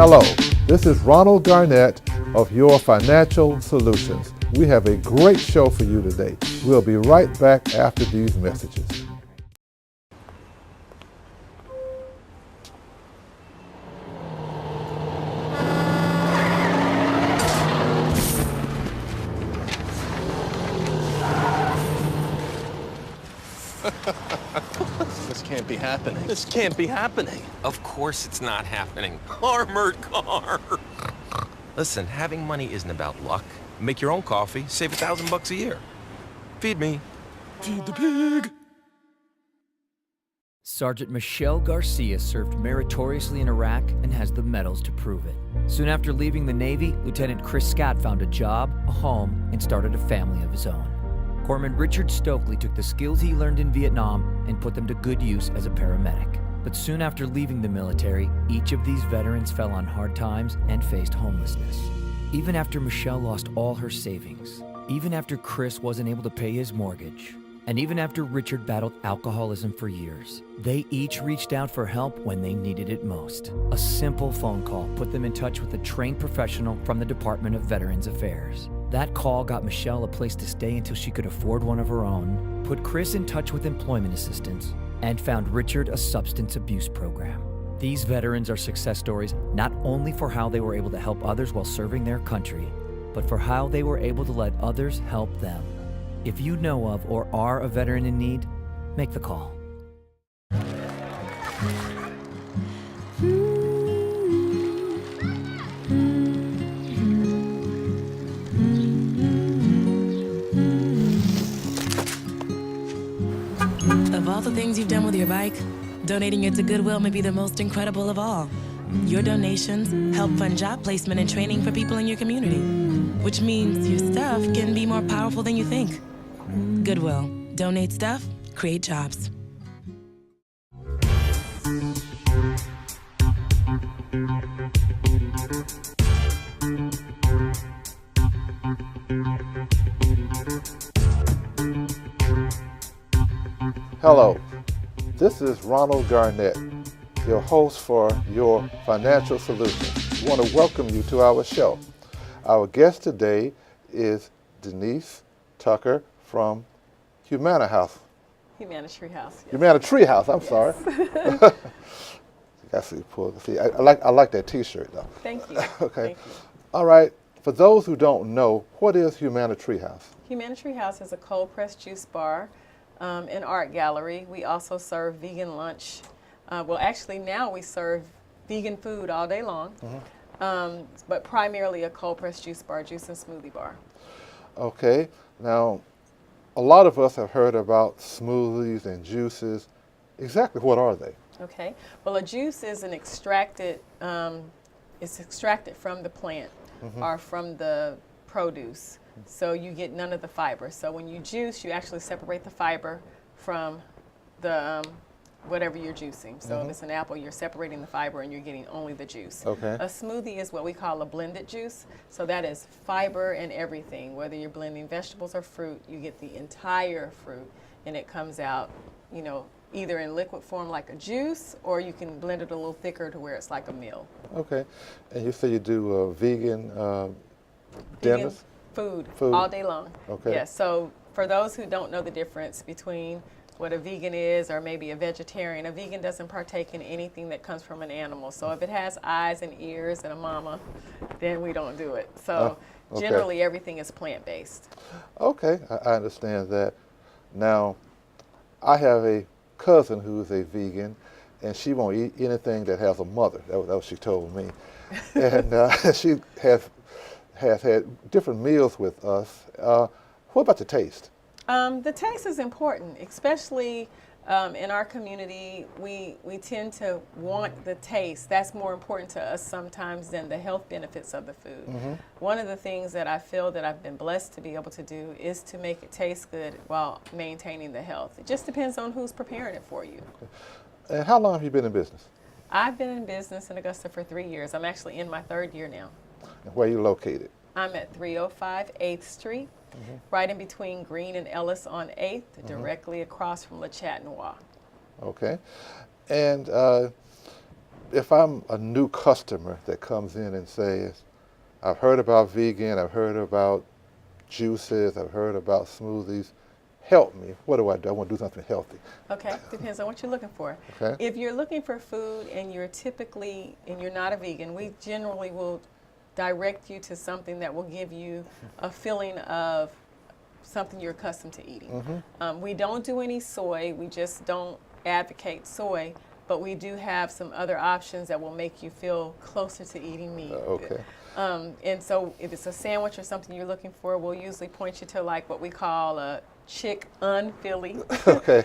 Hello, this is Ronald Garnett of Your Financial Solutions. We have a great show for you today. We'll be right back after these messages. This can't be happening. This can't be happening. Of course it's not happening. Armored car. Listen, having money isn't about luck. Make your own coffee, save $1,000 a year. Feed me. Feed the pig. Sergeant Michelle Garcia served meritoriously in Iraq and has the medals to prove it. Soon after leaving the Navy, Lieutenant Chris Scott found a job, a home, and started a family of his own. Corpsman Richard Stokely took the skills he learned in Vietnam and put them to good use as a paramedic. But soon after leaving the military, each of these veterans fell on hard times and faced homelessness. Even after Michelle lost all her savings, even after Chris wasn't able to pay his mortgage, and even after Richard battled alcoholism for years, they each reached out for help when they needed it most. A simple phone call put them in touch with a trained professional from the Department of Veterans Affairs. That call got Michelle a place to stay until she could afford one of her own, put Chris in touch with employment assistance, and found Richard a substance abuse program. These veterans are success stories not only for how they were able to help others while serving their country, but for how they were able to let others help them. If you know of or are a veteran in need, make the call. Of all the things you've done with your bike, donating it to Goodwill may be the most incredible of all. Your donations help fund job placement and training for people in your community, which means your stuff can be more powerful than you think. Goodwill. Donate stuff, create jobs. Hello, this is Ronald Garnett, your host for Your Financial Solutions. We want to welcome you to our show. Our guest today is Denise Tucker from Humana House. Humana Treehouse. Yes. Humana Treehouse, I'm sorry. I like that T-shirt though. Thank you. Okay. Thank you. All right. For those who don't know, what is Humana Treehouse? Humana Treehouse is a cold pressed juice bar and art gallery. We also serve vegan lunch. Well, actually now we serve vegan food all day long, but primarily a cold pressed juice bar, juice and smoothie bar. Okay. Now, a lot of us have heard about smoothies and juices. Exactly what are they? Okay. Well, a juice is an extracted, it's extracted from the plant or from the produce. So you get none of the fiber. So when you juice, you actually separate the fiber from the whatever you're juicing. So if it's an apple, you're separating the fiber and you're getting only the juice. Okay. A smoothie is what we call a blended juice. So that is fiber and everything. Whether you're blending vegetables or fruit, you get the entire fruit and it comes out, you know, either in liquid form like a juice, or you can blend it a little thicker to where it's like a meal. Okay. And you say you do vegan dinners? Food Food all day long. Okay. Yes. So for those who don't know the difference between what a vegan is or maybe a vegetarian doesn't partake in anything that comes from an animal. So if it has eyes and ears and a mama, then we don't do it. So okay. Generally everything is plant-based. Okay, I understand that. Now, I have a cousin who's a vegan, and she won't eat anything that has a mother. That was what she told me. And she has had different meals with us. What about the taste? The taste is important, especially in our community. We tend to want the taste. That's more important to us sometimes than the health benefits of the food. One of the things that I feel that I've been blessed to be able to do is to make it taste good while maintaining the health. It just depends on who's preparing it for you. And how long have you been in business? I've been in business in Augusta for 3 years. I'm actually in my 3rd year now. And where are you located? I'm at 305 8th Street, right in between Green and Ellis on 8th, directly across from Le Chatenois. Okay. And if I'm a new customer that comes in and says, I've heard about vegan, I've heard about juices, I've heard about smoothies, help me. What do? I want to do something healthy. Okay, depends on what you're looking for. Okay. If you're looking for food and you're not a vegan, we generally will direct you to something that will give you a feeling of something you're accustomed to eating. We don't do any soy. We just don't advocate soy, but we do have some other options that will make you feel closer to eating meat. Okay. And so if it's a sandwich or something you're looking for, we'll usually point you to like what we call a chick-un Philly, Okay.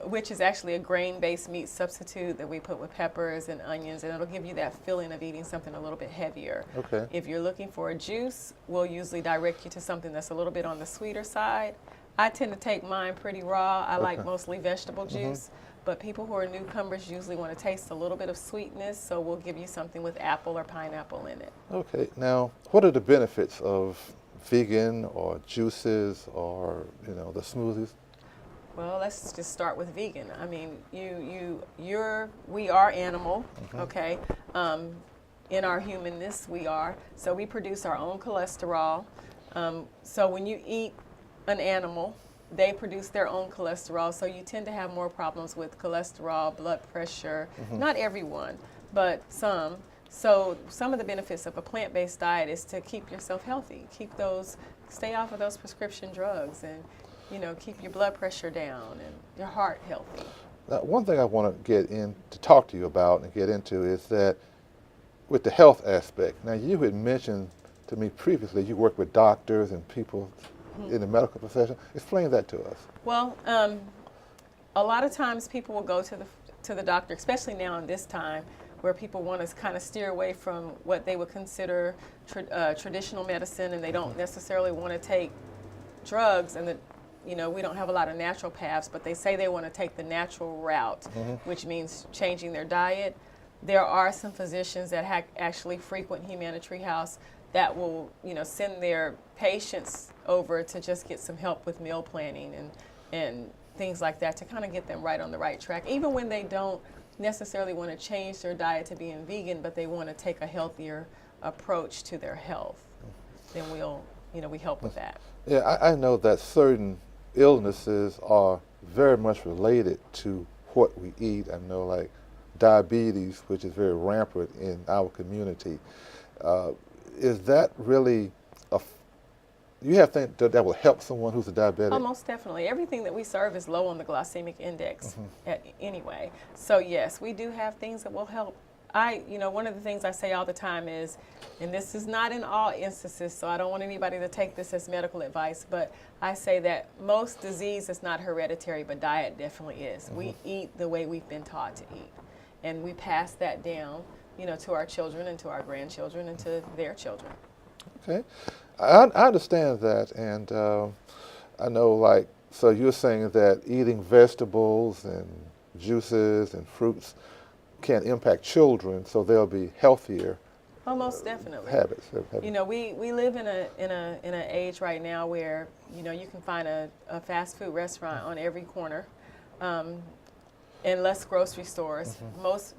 which is actually a grain-based meat substitute that we put with peppers and onions, and it'll give you that feeling of eating something a little bit heavier. Okay. If you're looking for a juice, we'll usually direct you to something that's a little bit on the sweeter side. I tend to take mine pretty raw. I like mostly vegetable juice, but people who are newcomers usually want to taste a little bit of sweetness, so we'll give you something with apple or pineapple in it. Okay. Now, what are the benefits of vegan or juices or the smoothies? Well, let's just start with vegan. I mean, we are animal, okay? In our humanness, we are. So we produce our own cholesterol. So when you eat an animal, they produce their own cholesterol. So you tend to have more problems with cholesterol, blood pressure. Not everyone, but some. So some of the benefits of a plant-based diet is to keep yourself healthy, stay off of those prescription drugs, and keep your blood pressure down and your heart healthy. Now, one thing I want to get in to talk to you about and get into is that with the health aspect. Now, you had mentioned to me previously you work with doctors and people in the medical profession. Explain that to us. Well, a lot of times people will go to the doctor, especially now in this time, where people want to kind of steer away from what they would consider traditional medicine, and they don't necessarily want to take drugs, and we don't have a lot of naturopaths, but they say they want to take the natural route, which means changing their diet. There are some physicians that actually frequent Humana Treehouse that will, send their patients over to just get some help with meal planning and things like that to kind of get them right on the right track, even when they don't necessarily want to change their diet to being vegan, but they want to take a healthier approach to their health. Then we help with that. Yeah, I know that certain illnesses are very much related to what we eat. I know like diabetes, which is very rampant in our community. Is that really you have things that will help someone who's a diabetic? Oh, most definitely. Everything that we serve is low on the glycemic index anyway. So yes, we do have things that will help. One of the things I say all the time is, and this is not in all instances, so I don't want anybody to take this as medical advice, but I say that most disease is not hereditary, but diet definitely is. We eat the way we've been taught to eat, and we pass that down, to our children and to our grandchildren and to their children. Okay. I understand that, and I know, so you're saying that eating vegetables and juices and fruits can impact children, so they'll be healthier. Oh, most definitely. Habits. We live in an age right now where you can find a fast food restaurant on every corner, and less grocery stores,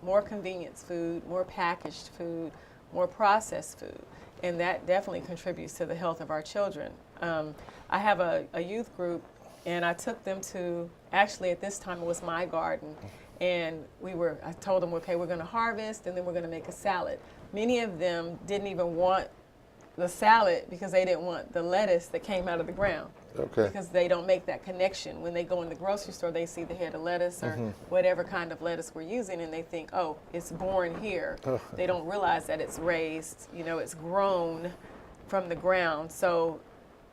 more convenience food, more packaged food, more processed food. And that definitely contributes to the health of our children. I have a youth group, and I took them to, actually at this time it was my garden, and I told them, okay, we're going to harvest and then we're going to make a salad. Many of them didn't even want the salad because they didn't want the lettuce that came out of the ground. Okay. Because they don't make that connection. When they go in the grocery store, they see the head of lettuce or whatever kind of lettuce we're using, and they think, oh, it's born here. They don't realize that it's raised, it's grown from the ground. So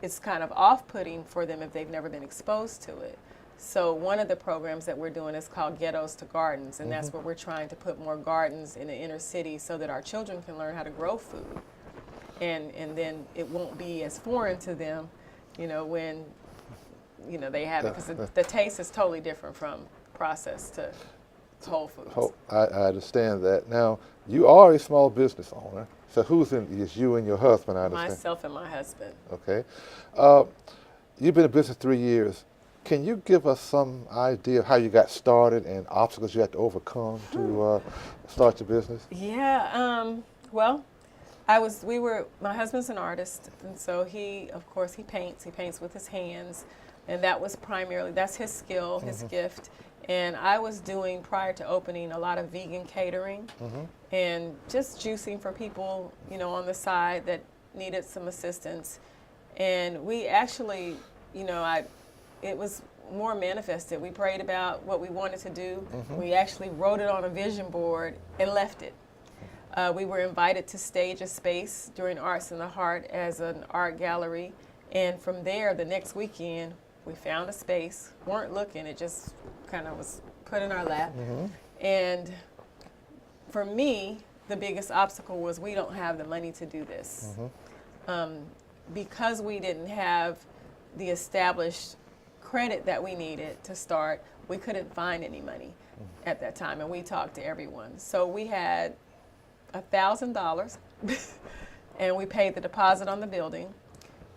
it's kind of off-putting for them if they've never been exposed to it. So one of the programs that we're doing is called Ghettos to Gardens, and that's where we're trying to put more gardens in the inner city so that our children can learn how to grow food. And then it won't be as foreign to them, when, they have it, because the taste is totally different from processed to whole foods. I understand that. Now, you are a small business owner, so is you and your husband, I understand? Myself and my husband. Okay. You've been in business 3 years. Can you give us some idea of how you got started and obstacles you had to overcome to start your business? Yeah. Well, my husband's an artist, and so he paints. He paints with his hands, and that's his skill, his gift. And I was doing, prior to opening, a lot of vegan catering and just juicing for people, on the side that needed some assistance. And we actually, it was more manifested. We prayed about what we wanted to do. We actually wrote it on a vision board and left it. We were invited to stage a space during Arts in the Heart as an art gallery. And from there, the next weekend, we found a space, weren't looking, it just kind of was put in our lap. And for me, the biggest obstacle was we don't have the money to do this. Because we didn't have the established credit that we needed to start, we couldn't find any money at that time, and we talked to everyone. So we had $1,000 and we paid the deposit on the building.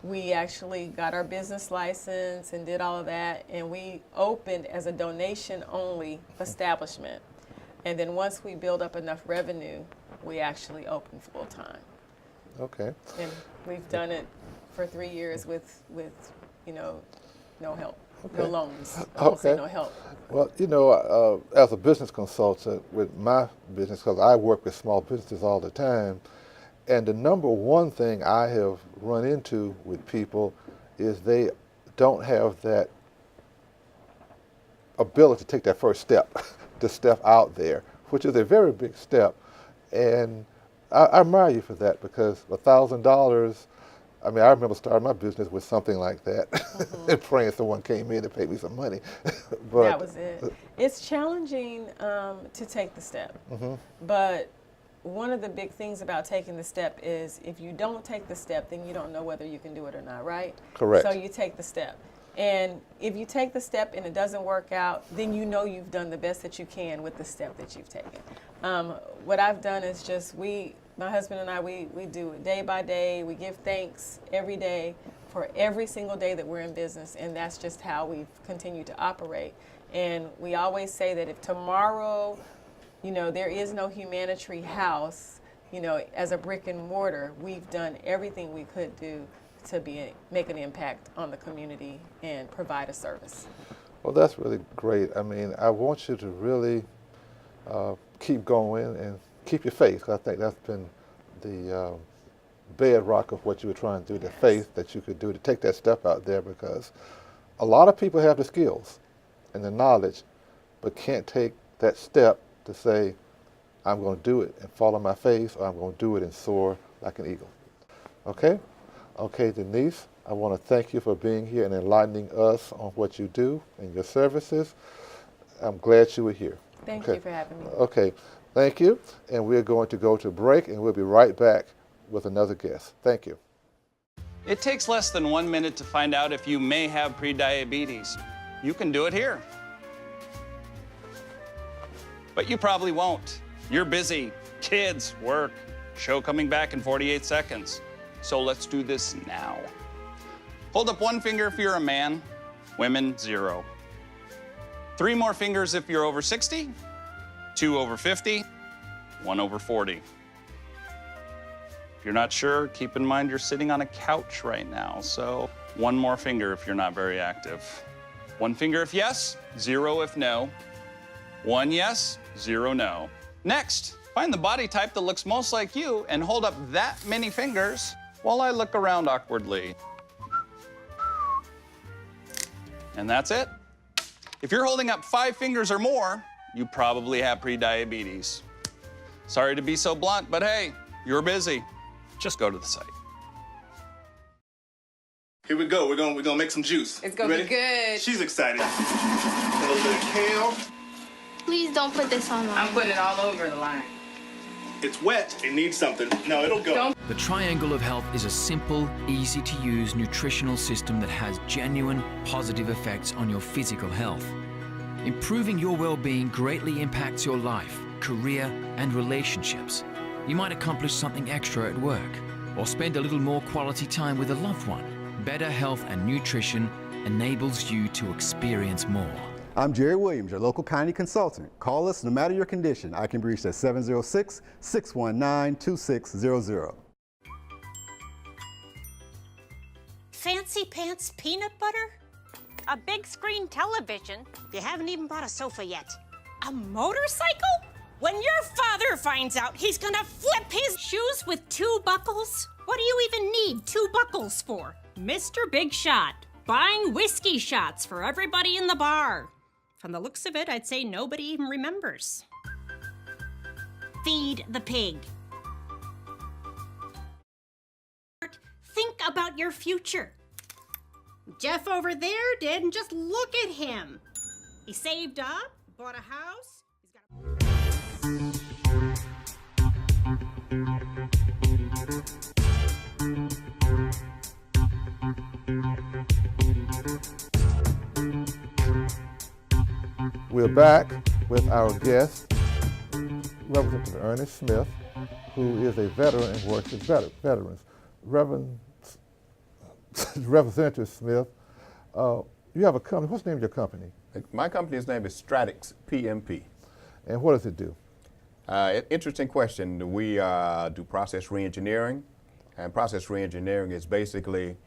We actually got our business license and did all of that, and we opened as a donation-only establishment. And then once we build up enough revenue, we actually opened full-time. Okay. And we've done it for 3 years with no help, no loans. I won't say no help. Well, as a business consultant with my business, because I work with small businesses all the time, and the number one thing I have run into with people is they don't have that ability to take that first step, to step out there, which is a very big step. And I admire you for that, because $1,000, I remember starting my business with something like that and praying someone came in to pay me some money. But that was it. It's challenging to take the step, but one of the big things about taking the step is if you don't take the step, then you don't know whether you can do it or not, right? Correct. So you take the step. And if you take the step and it doesn't work out, then you know you've done the best that you can with the step that you've taken. What I've done is just my husband and I, we do it day by day. We give thanks every day for every single day that we're in business, and that's just how we've continued to operate. And we always say that if tomorrow, there is no Humanitary House, as a brick and mortar, we've done everything we could do to make an impact on the community and provide a service. Well, that's really great. I want you to really keep going and keep your faith. I think that's been the bedrock of what you were trying to do, the faith that you could do to take that step out there, because a lot of people have the skills and the knowledge, but can't take that step to say, I'm going to do it and fall on my face, or I'm going to do it and soar like an eagle. Okay? Okay, Denise, I want to thank you for being here and enlightening us on what you do and your services. I'm glad you were here. Thank you for having me. Okay, thank you. And we're going to go to break, and we'll be right back with another guest. Thank you. It takes less than 1 minute to find out if you may have prediabetes. You can do it here. But you probably won't. You're busy. Kids, work, show coming back in 48 seconds. So let's do this now. Hold up one finger if you're a man, women, 0. 3 more fingers if you're over 60, 2 over 50, 1 over 40. If you're not sure, keep in mind you're sitting on a couch right now, so 1 more finger if you're not very active. 1 finger if yes, 0 if no. 1 yes, 0 no. Next, find the body type that looks most like you and hold up that many fingers while I look around awkwardly. And that's it. If you're holding up 5 fingers or more, you probably have prediabetes. Sorry to be so blunt, but hey, you're busy. Just go to the site. Here we go. We're gonna make some juice. It's gonna be good. She's excited. A little bit of kale. Please don't put this on line. I'm putting it all over the line. It's wet. It needs something. No, it'll go. The Triangle of Health is a simple, easy-to-use nutritional system that has genuine, positive effects on your physical health. Improving your well-being greatly impacts your life, career, and relationships. You might accomplish something extra at work, or spend a little more quality time with a loved one. Better health and nutrition enables you to experience more. I'm Jerry Williams, your local county consultant. Call us no matter your condition. I can be reached at 706-619-2600. Fancy pants peanut butter? A big screen television? You haven't even bought a sofa yet. A motorcycle? When your father finds out, he's gonna flip his shoes with 2 buckles? What do you even need 2 buckles for? Mr. Big Shot, buying whiskey shots for everybody in the bar. From the looks of it, I'd say nobody even remembers. Feed the pig. Think about your future. Jeff over there did, and just look at him. He saved up, bought a house. We're back with our guest, Representative Ernest Smith, who is a veteran and works with veterans. Representative Smith, you have a company. What's the name of your company? My company's name is Stratix PMP. And what does it do? Interesting question. We do process reengineering, and process reengineering is basically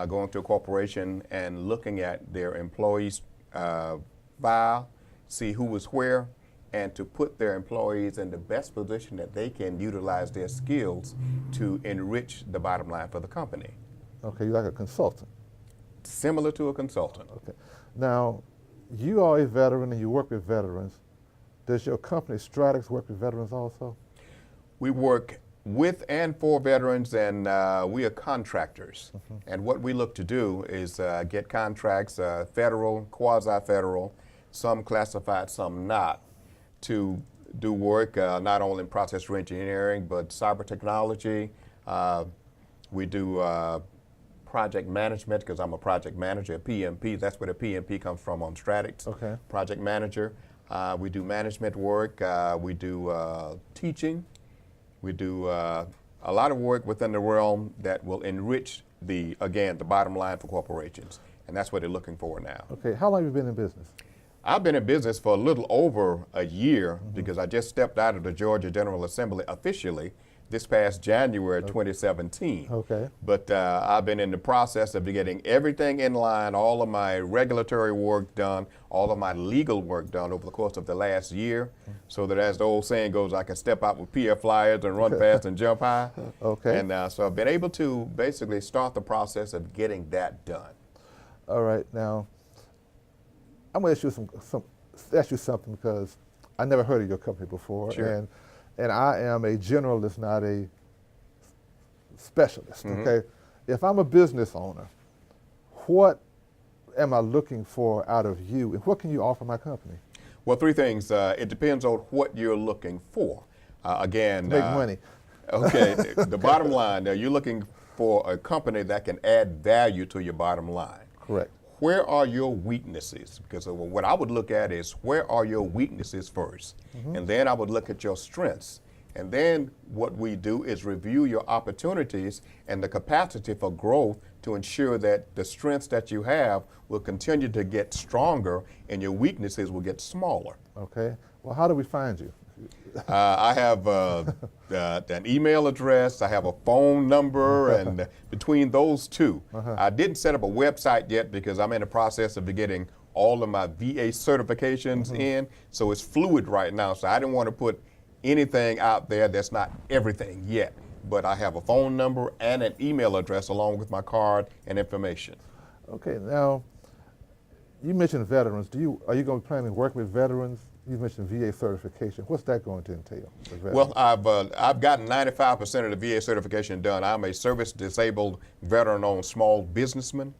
going to a corporation and looking at their employees' file, see who was where, and to put their employees in the best position that they can utilize their skills to enrich the bottom line for the company. Okay, you're like a consultant. Similar to a consultant. Okay. Now, you are a veteran and you work with veterans. Does your company, Stratix, work with veterans also? We work with and for veterans, and we are contractors. And what we look to do is get contracts, federal, quasi-federal, some classified, some not, to do work not only in process reengineering, but cyber technology. We do project management, because I'm a project manager at PMP. That's where the PMP comes from on Stratix. Okay. Project manager. We do management work. We do teaching. We do a lot of work within the realm that will enrich the bottom line for corporations. And that's what they're looking for now. Okay, how long have you been in business? I've been in business for a little over a year because I just stepped out of the Georgia General Assembly officially this past January 2017. Okay. But I've been in the process of getting everything in line, all of my regulatory work done, all of my legal work done over the course of the last year, so that, as the old saying goes, I can step out with PF flyers and run fast and jump high. Okay. And so I've been able to basically start the process of getting that done. All right, now, I'm going to ask you something because I never heard of your company before. Sure. And I am a generalist, not a specialist, okay? If I'm a business owner, what am I looking for out of you, and what can you offer my company? Well, 3 things. It depends on what you're looking for. Again, make money. Okay, the bottom line, you're looking for a company that can add value to your bottom line. Correct. Where are your weaknesses? Because what I would look at is, where are your weaknesses first? And then I would look at your strengths. And then what we do is review your opportunities and the capacity for growth to ensure that the strengths that you have will continue to get stronger and your weaknesses will get smaller. Okay. Well, how do we find you? I have an email address, I have a phone number, and between those two, I didn't set up a website yet because I'm in the process of getting all of my VA certifications in, so it's fluid right now, so I didn't want to put anything out there that's not everything yet. But I have a phone number and an email address along with my card and information. Okay, now, you mentioned veterans. Are you going to be planning to work with veterans? You mentioned VA certification. What's that going to entail? Well, I've gotten 95% of the VA certification done. I'm a service-disabled, veteran-owned small businessman.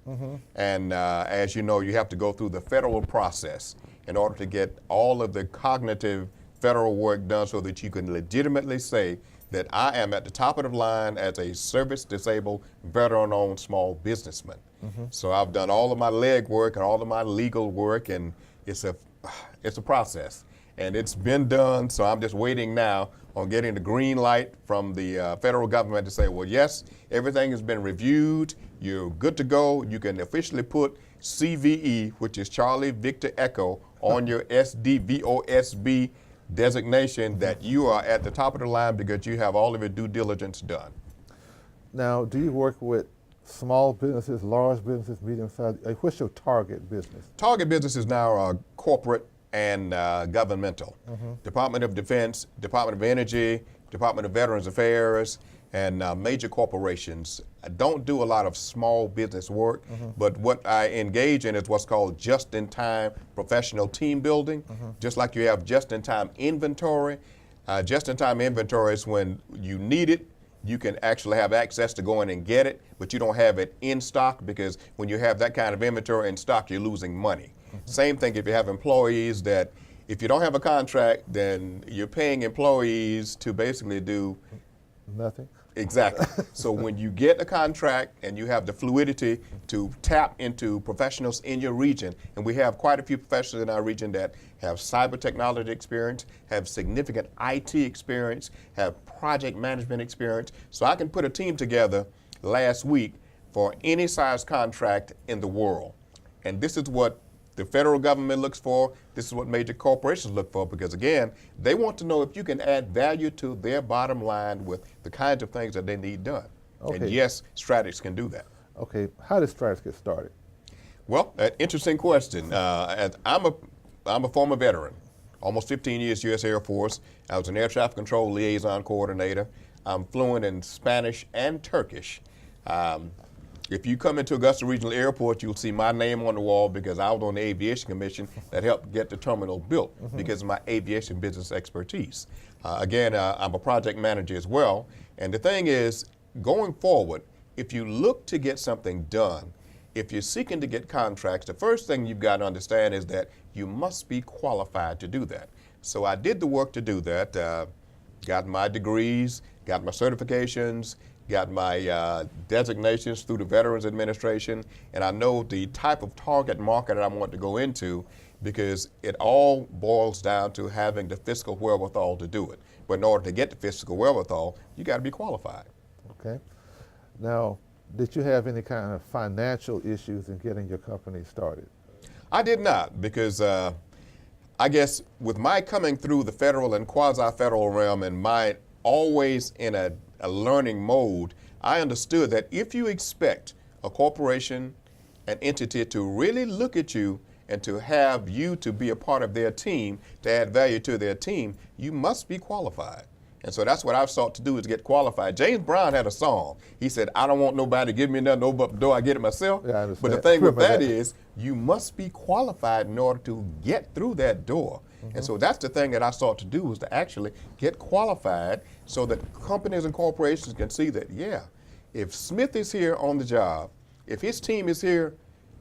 And as you know, you have to go through the federal process in order to get all of the cognitive federal work done so that you can legitimately say that I am at the top of the line as a service-disabled, veteran-owned small businessman. So I've done all of my leg work and all of my legal work, and it's a process. and it's been done, so I'm just waiting now on getting the green light from the federal government to say, well, yes, everything has been reviewed, you're good to go, you can officially put CVE, which is Charlie Victor Echo, on your SDVOSB designation that you are at the top of the line because you have all of your due diligence done. Now, do you work with small businesses, large businesses, medium-sized? What's your target business? Target businesses now are corporate and governmental. Department of Defense, Department of Energy, Department of Veterans Affairs, and major corporations. I don't do a lot of small business work, but what I engage in is what's called just-in-time professional team building. Just like you have just-in-time inventory. Just-in-time inventory is when you need it, you can actually have access to go in and get it, but you don't have it in stock, because when you have that kind of inventory in stock, you're losing money. Same thing if you have employees that, if you don't have a contract, then you're paying employees to basically do nothing. Exactly. So when you get a contract and you have the fluidity to tap into professionals in your region, and we have quite a few professionals in our region that have cyber technology experience, have significant IT experience, have project management experience. So I can put a team together last week for any size contract in the world. And this is what the federal government looks for. This is what major corporations look for, because again, they want to know if you can add value to their bottom line with the kinds of things that they need done. Okay. And yes, Stratix can do that. Okay, how did Stratix get started? Well, an interesting question. And I'm a former veteran, almost 15 years U.S. Air Force. I was an air traffic control liaison coordinator. I'm fluent in Spanish and Turkish. If you come into Augusta Regional Airport, you'll see my name on the wall because I was on the Aviation Commission that helped get the terminal built because of my aviation business expertise. Again, I'm a project manager as well. And the thing is, going forward, if you look to get something done, if you're seeking to get contracts, the first thing you've got to understand is that you must be qualified to do that. So I did the work to do that, got my degrees, got my certifications, got my designations through the Veterans Administration, and I know the type of target market that I want to go into, because it all boils down to having the fiscal wherewithal to do it. But in order to get the fiscal wherewithal, you got to be qualified. Okay. Now, did you have any kind of financial issues in getting your company started? I did not, because I guess with my coming through the federal and quasi-federal realm and my always in a learning mode, I understood that if you expect a corporation, an entity to really look at you and to have you to be a part of their team, to add value to their team, you must be qualified. And so that's what I've sought to do, is get qualified. James Brown had a song. He said, I don't want nobody to give me nothing, no door, I get it myself. Yeah, I understand. But the thing with that is, you must be qualified in order to get through that door. And so that's the thing that I sought to do, is to actually get qualified so that companies and corporations can see that, yeah, if Smith is here on the job, if his team is here,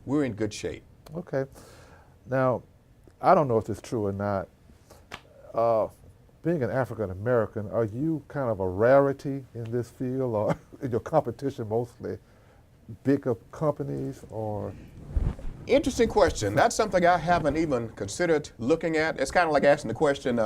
we're in good shape. Okay. Now, I don't know if it's true or not. Being an African American, are you kind of a rarity in this field, or is your competition mostly bigger companies, or? Interesting question. That's something I haven't even considered looking at. It's kind of like asking the question,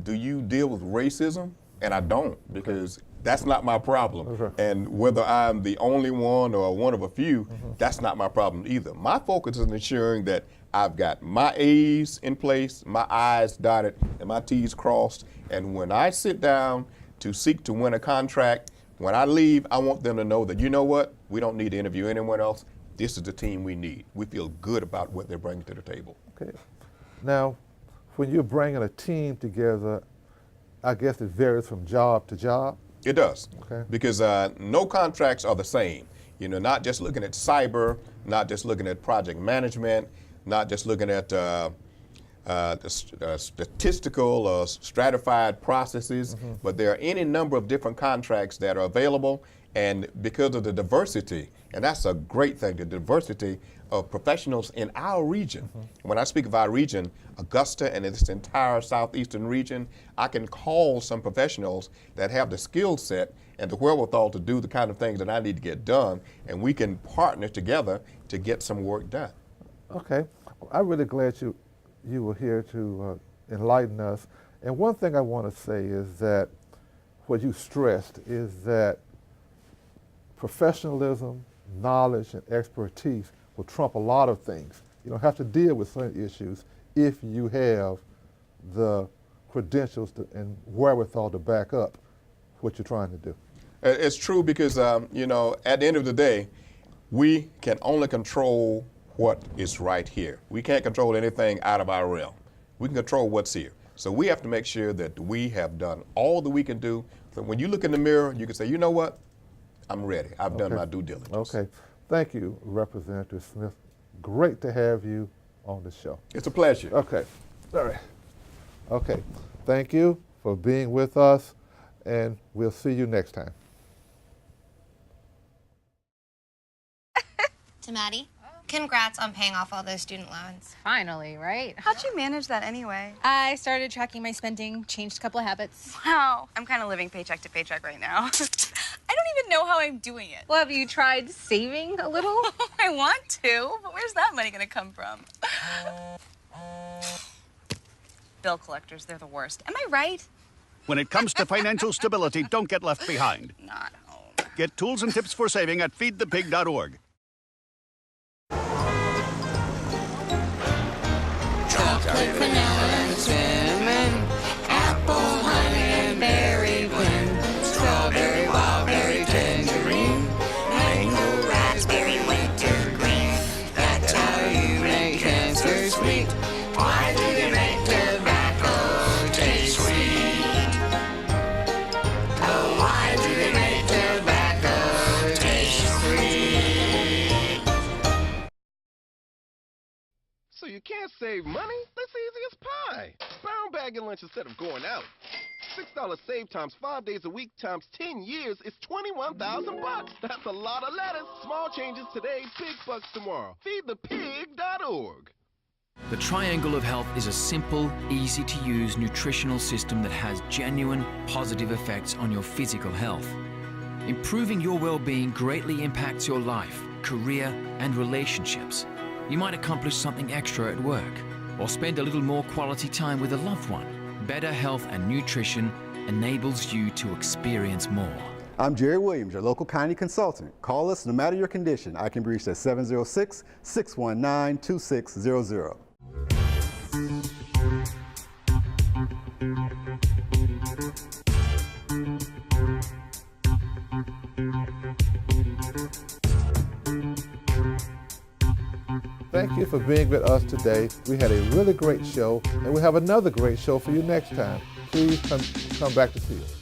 do you deal with racism? And I don't, because that's not my problem. And whether I'm the only one or one of a few, that's not my problem either. My focus is ensuring that I've got my A's in place, my I's dotted, and my T's crossed. And when I sit down to seek to win a contract, when I leave, I want them to know that, you know what, we don't need to interview anyone else. This is the team we need. We feel good about what they're bringing to the table. Okay. Now, when you're bringing a team together, I guess it varies from job to job? It does. Okay. Because no contracts are the same. You know, not just looking at cyber, not just looking at project management, not just looking at statistical or stratified processes, but there are any number of different contracts that are available. And because of the diversity, and that's a great thing, the diversity of professionals in our region. When I speak of our region, Augusta and this entire southeastern region, I can call some professionals that have the skill set and the wherewithal to do the kind of things that I need to get done, and we can partner together to get some work done. Okay. Well, I'm really glad you you were here to enlighten us. And one thing I want to say is that what you stressed is that professionalism, knowledge, and expertise will trump a lot of things. You don't have to deal with certain issues if you have the credentials and wherewithal to back up what you're trying to do. It's true because, you know, at the end of the day, we can only control what is right here. We can't control anything out of our realm. We can control what's here. So we have to make sure that we have done all that we can do. So when you look in the mirror, you can say, you know what? I'm ready. I've done my due diligence. Okay. Thank you, Representative Smith. Great to have you on the show. It's a pleasure. Okay. All right. Okay. Thank you for being with us, and we'll see you next time. To Maddie, congrats on paying off all those student loans. Finally, right? How'd you manage that anyway? I started tracking my spending, changed a couple of habits. Wow, I'm kind of living paycheck to paycheck right now. I don't even know how I'm doing it. Well, have you tried saving a little? I want to, but where's that money gonna come from? Bill collectors, they're the worst. Am I right? When it comes to financial stability, don't get left behind. Not home. Get tools and tips for saving at feedthepig.org. Chocolate, vanilla, and cinnamon, apple, honey, and berry blend, strawberry, wildberry, tangerine, mango, raspberry, wintergreen. That's how you make cancer sweet. Why do they make tobacco taste sweet? Oh, why do they make tobacco taste sweet? So you can't save money? That's easy as pie. Brown bag your lunch instead of going out. $6 save times 5 days a week times 10 years is $21,000. That's a lot of lettuce. Small changes today, big bucks tomorrow. Feedthepig.org. The Triangle of Health is a simple, easy-to-use nutritional system that has genuine, positive effects on your physical health. Improving your well-being greatly impacts your life, career, and relationships. You might accomplish something extra at work, or spend a little more quality time with a loved one. Better health and nutrition enables you to experience more. I'm Jerry Williams, your local county consultant. Call us no matter your condition. I can be reached at 706-619-2600. Thank you for being with us today. We had a really great show, and we have another great show for you next time. Please come back to see us.